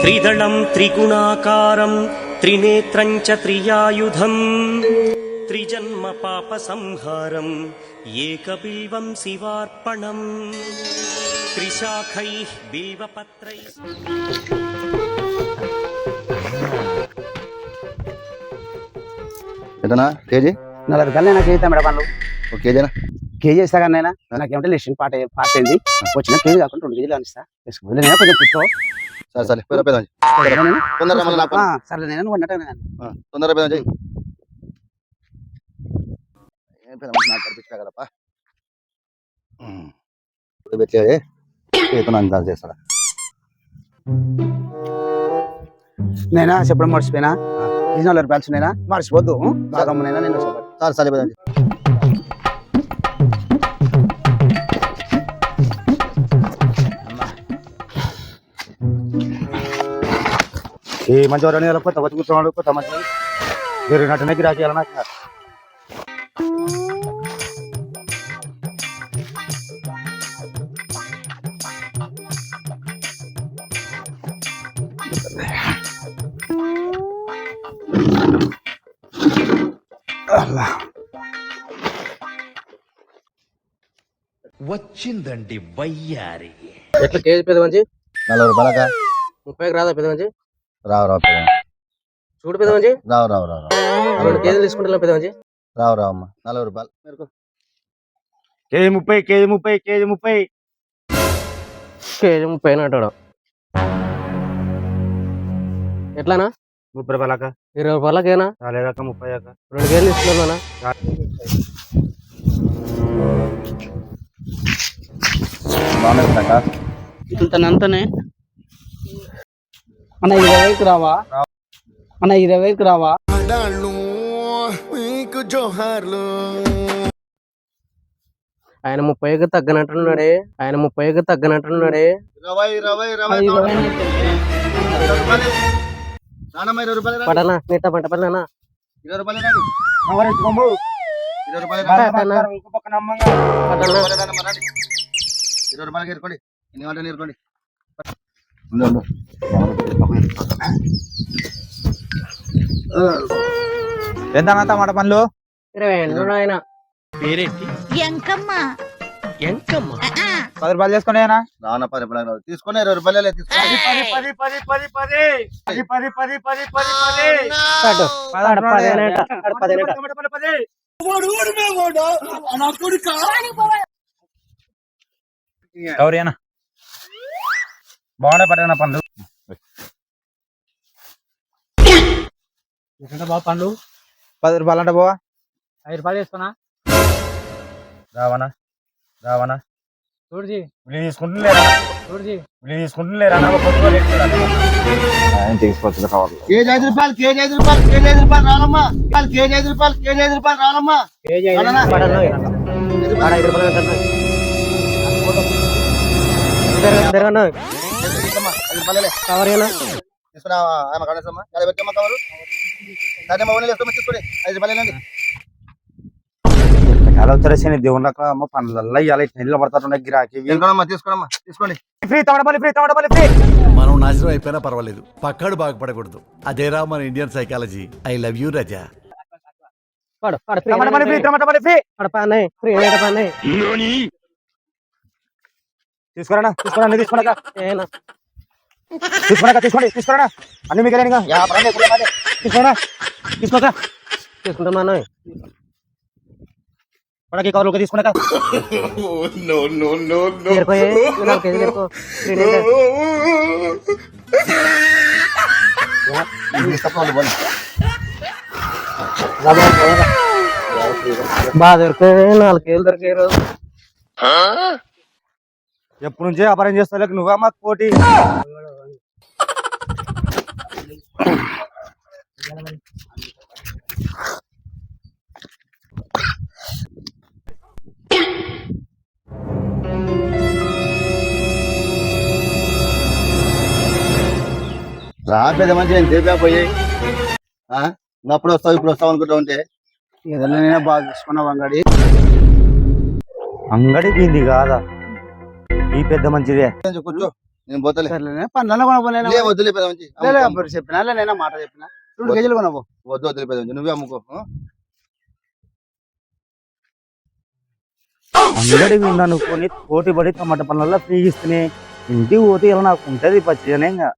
త్రిదళం త్రిగుణాకారం త్రినేత్రం చ త్రియాయుధం త్రిజన్మ పాప సంహారం ఏకబిల్వం శివార్పణం త్రిశాఖై బిల్వపత్రై. ఎంతనా కేజీ? 40 రూపాయలు నాకు చేస్తాం మేడం పండ్లు. ఒక కేజీనా? కేజీ ఇస్తా కానీ అయినా నాకేమంటే లిస్టింగ్ పాస్ అయింది. వచ్చిన కేజీ కాకుండా 2 కేజీలు అనిస్తా. నేను కొంచెం కూర్చో. సరే సరే తొందరగా సరే నేను ఉన్నట్టు తొందరగా చెయ్యి. నాకు కనిపించా కదప్పా ఇప్పుడు పెట్టలేదే చేతున్నా చేస్తాడా నేనా చెప్పడం మర్చిపోయినా. 40 రూపాయలు నేనా మర్చిపోద్దు బాగమ్మనైనా నేను సరే సరే ఏ మంచి ఎవరైనా కొత్త వచ్చి కూర్చోవాడు కొత్త మంచి వేరే నటునే గిరాకీ వెళ్ళనా వచ్చిందండి వయ్యారి. ఎట్లా కేజీ పెద్ద మంచి? 40 రూపాయలకా? 30కి రాదా పెద్ద మంచి? రావు చూడు పెద్ద మంచి. రావు 2 కేజీలు తీసుకుంటా పెద్ద మంచి. రావు అమ్మా 40 రూపాయలు. కేజీ 30 కేజీ 30 కేజీ 30 కేజీ 30 అంటాడు. ఎట్లానా? 30 రూపాయలకా? 20 రూపాయలకేనా? రాలేదాకా 30 దాకా 2 కేజీలు తీసుకున్నానా? ఇంతనే అన్న 20కి రావా? అన్న 20కి రావా? ఆయన 30కి తగ్గనట్టున్నాడే. పడనా నీట పంట పడనా 20 రూపాయలు ఏర్పడి ఎన్ని గంటలు ఏర్పడి ఎంత టమాట పండ్లు? 20 ఆయన పేరేంటి? 10 రూపాయలు చేసుకుని రానా 10 రూపాయలు తీసుకుని 20 రూపాయలు ఎవరైనా బాగుండే పట్టణ పండ్లు బాగా పండ్లు 10 రూపాయలు అంట బావా. 5 రూపాయలు చేసుకున్నా రావనా చూడుజీ తీసుకుంటున్నారా తీసుకొచ్చిన కావాలి. కేజీ 5 రూపాయలు రానమ్మా. కేజీ 5 రూపాయలు రానమ్మా. తీసుకున్నా కడేసమ్మా కడ పెట్టమ్మా కవరు దాన్ని ఓన్లీ తీసుకొని 5 రూపాయలు వచ్చేసి దేవుళ్ళ పండ్లల్లో ఇవాళ నీళ్ళు పడుతుండే గిరాకీ. తీసుకోండి ఫ్రీ తమడపల్లి ఫ్రీ మనం నాశనం అయిపోయినా పర్వాలేదు, పక్కాడు బాగుపడకూడదు. అదేరా మన Indian psychology. I love you Raza. తీసుకురా తీసుకురా అన్ని మీకు తీసుకుంటా పడకి కవర్లు తీసుకున్నాక బాగా దొరికాయి 4 కేజీలు దొరికాయి రోజు. ఎప్పటి నుంచే వ్యాపారం చేస్తా నువ్వా మాకు పోటీ. రా పెద్ద మంచి ఎంతసేపు పోయి అప్పుడు వస్తావు ఇప్పుడు వస్తావు అనుకుంటా ఉంటే ఏదైనా బాగా చూసుకున్నావు అంగడి. అంగడి దీంది కాదా ఈ పెద్ద మంచిదే. కూర్చో నేను పోతలే. పనులలో కొనపోలేనా లే, వద్దులే పెద్ద మంచి చెప్పినా నేనా మాట చెప్పినా 2 కేజీలు కొనవు. వద్దు వద్దులే పెద్ద మంచి నువ్వే అమ్ముకో. అంగడి విందనుకొని పోటీ పడి టమాటా పనులలో ఫ్రీగిస్తేనే ఇంటికి పోతే ఇలా నాకు ఉంటది పచ్చిగానే. ఇంకా